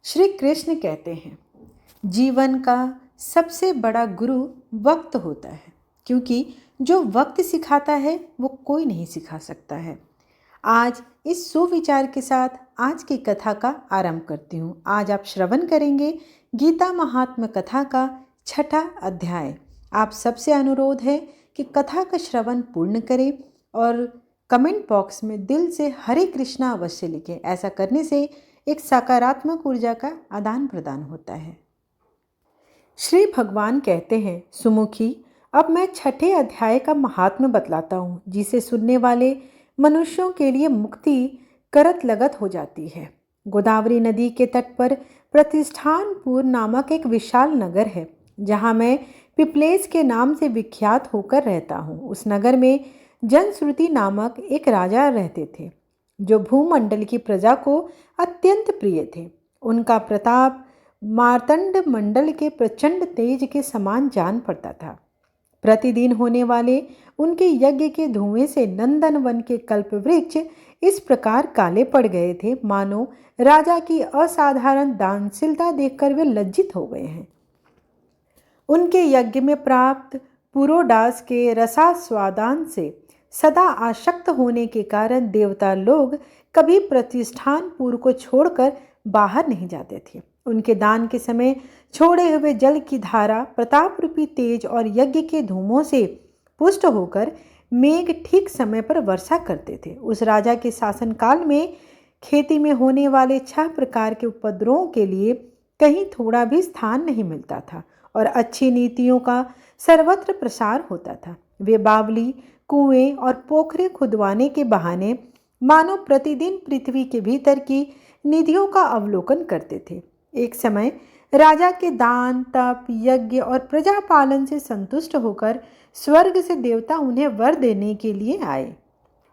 श्री कृष्ण कहते हैं, जीवन का सबसे बड़ा गुरु वक्त होता है, क्योंकि जो वक्त सिखाता है वो कोई नहीं सिखा सकता है। आज इस सुविचार के साथ आज की कथा का आरंभ करती हूँ। आज आप श्रवण करेंगे गीता महात्म्य कथा का 6ठा अध्याय। आप सबसे अनुरोध है कि कथा का श्रवण पूर्ण करें और कमेंट बॉक्स में दिल से हरे कृष्णा अवश्य लिखें। ऐसा करने से एक सकारात्मक ऊर्जा का आदान प्रदान होता है। श्री भगवान कहते हैं, सुमुखी, अब मैं 6ठे अध्याय का महात्म्य बतलाता हूँ, जिसे सुनने वाले मनुष्यों के लिए मुक्ति करत लगत हो जाती है। गोदावरी नदी के तट पर प्रतिष्ठानपुर नामक एक विशाल नगर है, जहाँ मैं पिपलेस के नाम से विख्यात होकर रहता हूँ। उस नगर में जनश्रुति नामक एक राजा रहते थे, जो भूमंडल की प्रजा को अत्यंत प्रिय थे। उनका प्रताप मार्तंड मंडल के प्रचंड तेज के समान जान पड़ता था। प्रतिदिन होने वाले उनके यज्ञ के धुएं से नंदन वन के कल्प वृक्ष इस प्रकार काले पड़ गए थे, मानो राजा की असाधारण दानशीलता देखकर वे लज्जित हो गए हैं। उनके यज्ञ में प्राप्त पुरोडास के रसास्वादान से सदा आसक्त होने के कारण देवता लोग कभी प्रतिष्ठानपुर को छोड़कर बाहर नहीं जाते थे। उनके दान के समय छोड़े हुए जल की धारा प्रताप रूपी तेज और यज्ञ के धूमों से पुष्ट होकर मेघ ठीक समय पर वर्षा करते थे। उस राजा के शासनकाल में खेती में होने वाले 6 प्रकार के उपद्रवों के लिए कहीं थोड़ा भी स्थान नहीं मिलता था और अच्छी नीतियों का सर्वत्र प्रसार होता था। वे बावली, कुएं और पोखरे खुदवाने के बहाने मानो प्रतिदिन पृथ्वी के भीतर की निधियों का अवलोकन करते थे। एक समय राजा के दान, तप, यज्ञ और प्रजापालन से संतुष्ट होकर स्वर्ग से देवता उन्हें वर देने के लिए आए।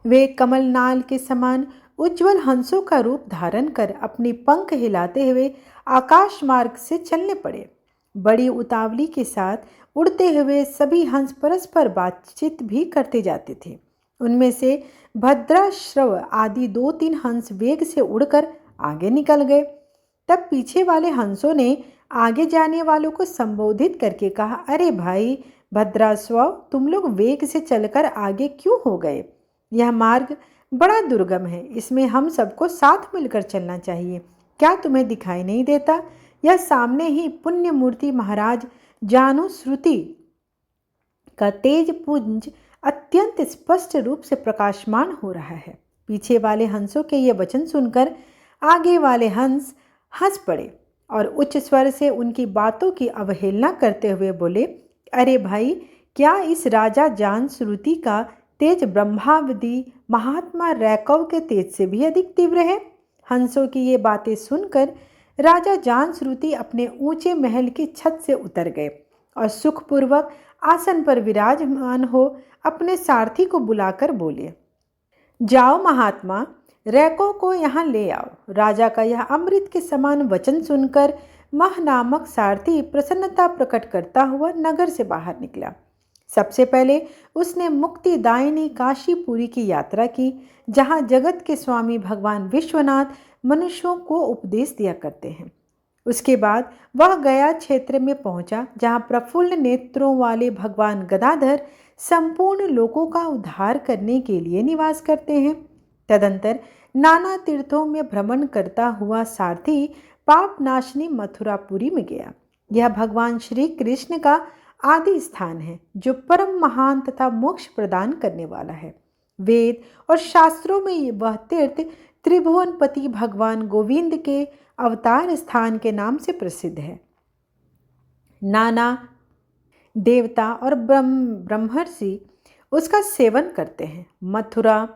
वे कमलनाल के समान उज्जवल हंसों का रूप धारण कर अपनी पंख हिलाते हुए आकाश मार्ग से चलने पड़े। बड़ी उतावली के साथ उड़ते हुए सभी हंस परस्पर बातचीत भी करते जाते थे। उनमें से भद्राश्रव आदि 2-3 हंस वेग से उड़कर आगे निकल गए। तब पीछे वाले हंसों ने आगे जाने वालों को संबोधित करके कहा, अरे भाई भद्राश्व, तुम लोग वेग से चलकर आगे क्यों हो गए? यह मार्ग बड़ा दुर्गम है, इसमें हम सबको साथ मिलकर चलना चाहिए। क्या तुम्हें दिखाई नहीं देता? यह सामने ही पुण्य मूर्ति महाराज जानुश्रुति का तेज पुंज अत्यंत स्पष्ट रूप से प्रकाशमान हो रहा है। पीछे वाले हंसों के ये वचन सुनकर आगे वाले हंस हंस पड़े और उच्च स्वर से उनकी बातों की अवहेलना करते हुए बोले, अरे भाई, क्या इस राजा जानश्रुति का तेज ब्रह्मावधि महात्मा रैकव के तेज से भी अधिक तीव्र है? हंसों की ये बातें सुनकर राजा जानश्रुति अपने ऊंचे महल की छत से उतर गए और सुखपूर्वक आसन पर विराजमान हो अपने सारथी को बुलाकर बोले, जाओ महात्मा, रैको को यहाँ ले आओ। राजा का यह अमृत के समान वचन सुनकर मह नामक सारथी प्रसन्नता प्रकट करता हुआ नगर से बाहर निकला। सबसे पहले उसने मुक्तिदायिनी काशीपुरी की यात्रा की, जहाँ जगत के स्वामी भगवान विश्वनाथ मनुष्यों को उपदेश दिया करते हैं। उसके बाद वह गया क्षेत्र में पहुंचा, जहाँ प्रफुल्ल नेत्रों वाले भगवान गदाधर संपूर्ण लोगों का उद्धार करने के लिए निवास करते हैं। तदंतर नाना तीर्थों में भ्रमण करता हुआ सारथी पापनाशनी मथुरापुरी में गया। यह भगवान श्री कृष्ण का आदि स्थान है, जो परम महान तथा मोक्ष प्रदान करने वाला है। वेद और शास्त्रों में वह तीर्थ त्रिभुवनपति भगवान गोविंद के अवतार स्थान के नाम से प्रसिद्ध है। नाना देवता और ब्रह्मर्षि उसका सेवन करते हैं। मथुरा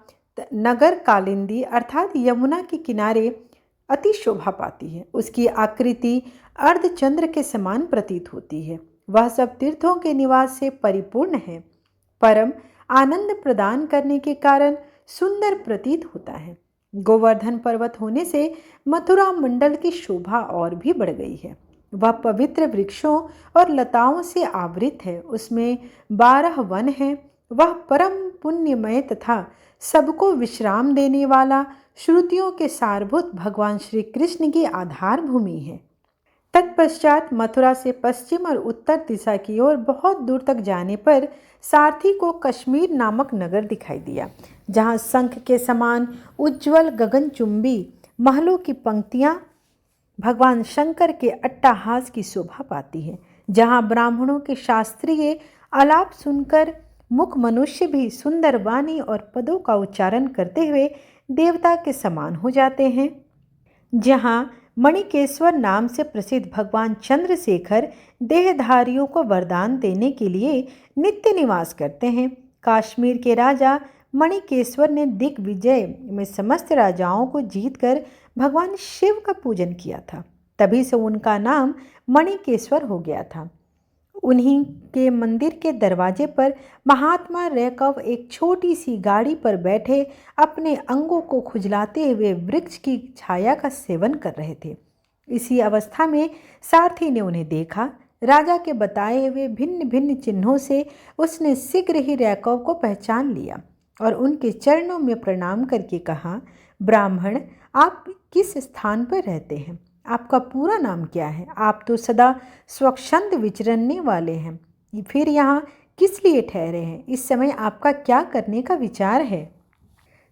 नगर कालिंदी अर्थात यमुना के किनारे अति शोभा पाती है। उसकी आकृति अर्धचंद्र के समान प्रतीत होती है। वह सब तीर्थों के निवास से परिपूर्ण है। परम आनंद प्रदान करने के कारण सुंदर प्रतीत होता है। गोवर्धन पर्वत होने से मथुरा मंडल की शोभा और भी बढ़ गई है। वह पवित्र वृक्षों और लताओं से आवृत है। उसमें 12 वन हैं। वह परम पुण्यमय तथा सबको विश्राम देने वाला श्रुतियों के सारभूत भगवान श्री कृष्ण की आधार भूमि है। तत्पश्चात मथुरा से पश्चिम और उत्तर दिशा की ओर बहुत दूर तक जाने पर सारथी को कश्मीर नामक नगर दिखाई दिया, जहाँ शंख के समान उज्ज्वल गगनचुंबी महलों की पंक्तियाँ भगवान शंकर के अट्टहास की शोभा पाती है, जहाँ ब्राह्मणों के शास्त्रीय आलाप सुनकर मुख मनुष्य भी सुंदर वाणी और पदों का उच्चारण करते हुए देवता के समान हो जाते हैं, जहाँ मणिकेश्वर नाम से प्रसिद्ध भगवान चंद्रशेखर देहधारियों को वरदान देने के लिए नित्य निवास करते हैं। कश्मीर के राजा मणिकेश्वर ने दिग्विजय में समस्त राजाओं को जीतकर भगवान शिव का पूजन किया था, तभी से उनका नाम मणिकेश्वर हो गया था। उन्हीं के मंदिर के दरवाजे पर महात्मा रैकव एक छोटी सी गाड़ी पर बैठे अपने अंगों को खुजलाते हुए वृक्ष की छाया का सेवन कर रहे थे। इसी अवस्था में सारथी ने उन्हें देखा। राजा के बताए हुए भिन्न भिन्न चिन्हों से उसने शीघ्र ही रैकव को पहचान लिया और उनके चरणों में प्रणाम करके कहा, ब्राह्मण, आप किस स्थान पर रहते हैं? आपका पूरा नाम क्या है? आप तो सदा स्वच्छंद विचरने वाले हैं, फिर यहाँ किस लिए ठहरे हैं? इस समय आपका क्या करने का विचार है?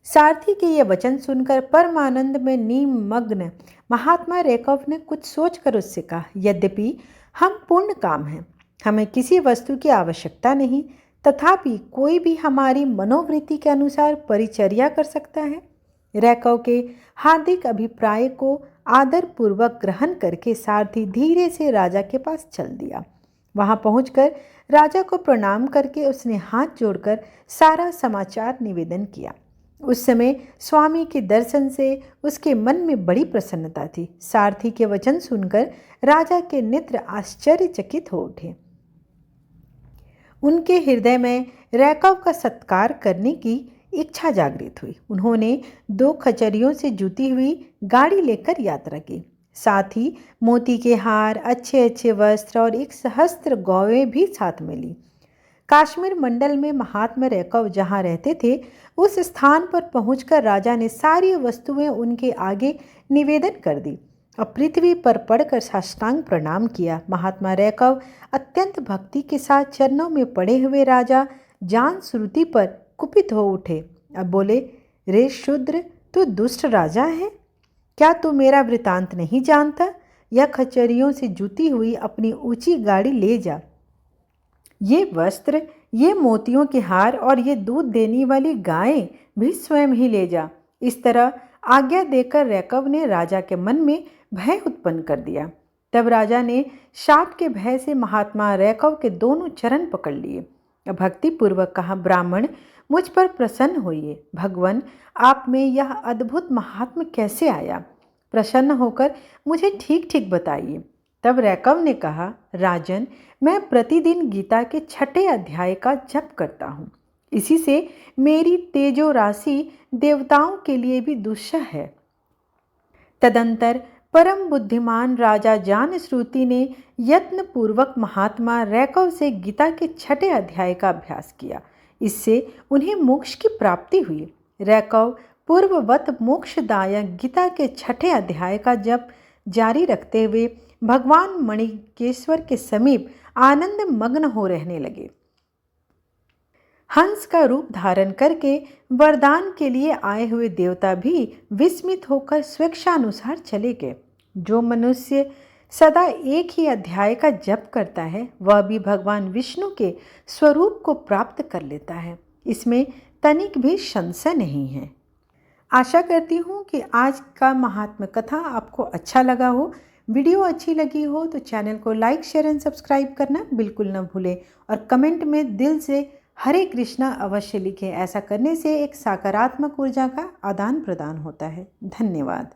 सारथी के ये वचन सुनकर परमानंद में निमग्न महात्मा रैकव ने कुछ सोचकर उससे कहा, यद्यपि हम पूर्ण काम हैं, हमें किसी वस्तु की आवश्यकता नहीं, तथापि कोई भी हमारी मनोवृत्ति के अनुसार परिचर्या कर सकता है। रैकव के हार्दिक अभिप्राय को आदरपूर्वक ग्रहण करके सारथी धीरे से राजा के पास चल दिया। वहां पहुंचकर राजा को प्रणाम करके उसने हाथ जोड़कर सारा समाचार निवेदन किया। उस समय स्वामी के दर्शन से उसके मन में बड़ी प्रसन्नता थी। सारथी के वचन सुनकर राजा के नेत्र आश्चर्यचकित हो उठे। उनके हृदय में रैकव का सत्कार करने की इच्छा जागृत हुई। उन्होंने 2 खचरियों से जुती हुई गाड़ी लेकर यात्रा की। साथ ही मोती के हार, अच्छे अच्छे वस्त्र और 1 सहस्त्र गौवें भी साथ में ली। कश्मीर मंडल में महात्मा रैकव जहाँ रहते थे, उस स्थान पर पहुंचकर राजा ने सारी वस्तुएं उनके आगे निवेदन कर दी और पृथ्वी पर पड़कर साष्टांग प्रणाम किया। महात्मा रैकव अत्यंत भक्ति के साथ चरणों में पड़े हुए राजा जान श्रुति पर कुपित हो उठे। अब बोले, रे शूद्र, तू दुष्ट राजा है, क्या तू मेरा वृतांत नहीं जानता? यह खचरियों से जुती हुई अपनी ऊंची गाड़ी ले जा। ये वस्त्र, ये मोतियों के हार और ये दूध देने वाली गायें भी स्वयं ही ले जा। इस तरह आज्ञा देकर रैकव ने राजा के मन में भय उत्पन्न कर दिया। तब राजा ने शाप के भय से महात्मा रैकव के दोनों चरण पकड़ लिए। भक्तिपूर्वक कहा, ब्राह्मण, मुझ पर प्रसन्न होइए। भगवान, आप में यह अद्भुत महात्म कैसे आया? प्रसन्न होकर मुझे ठीक ठीक बताइए। तब रैकव ने कहा, राजन, मैं प्रतिदिन गीता के 6ठे अध्याय का जप करता हूँ। इसी से मेरी तेजो राशि देवताओं के लिए भी दुस्सह है। तदंतर परम बुद्धिमान राजा जान श्रुति ने यत्नपूर्वक महात्मा रैकव से गीता के 6ठे अध्याय का अभ्यास किया। इससे उन्हें मोक्ष की प्राप्ति हुई। रैकव पूर्ववत मोक्षदायक गीता के 6ठे अध्याय का जप जारी रखते हुए भगवान मणिकेश्वर के समीप आनंद मग्न हो रहने लगे। हंस का रूप धारण करके वरदान के लिए आए हुए देवता भी विस्मित होकर स्वेच्छानुसार चले गए। जो मनुष्य सदा एक ही अध्याय का जप करता है, वह भी भगवान विष्णु के स्वरूप को प्राप्त कर लेता है। इसमें तनिक भी संशय नहीं है। आशा करती हूँ कि आज का महात्म कथा आपको अच्छा लगा हो। वीडियो अच्छी लगी हो तो चैनल को लाइक, शेयर एंड सब्सक्राइब करना बिल्कुल न भूलें और कमेंट में दिल से हरे कृष्णा अवश्य लिखें। ऐसा करने से एक सकारात्मक ऊर्जा का आदान प्रदान होता है। धन्यवाद।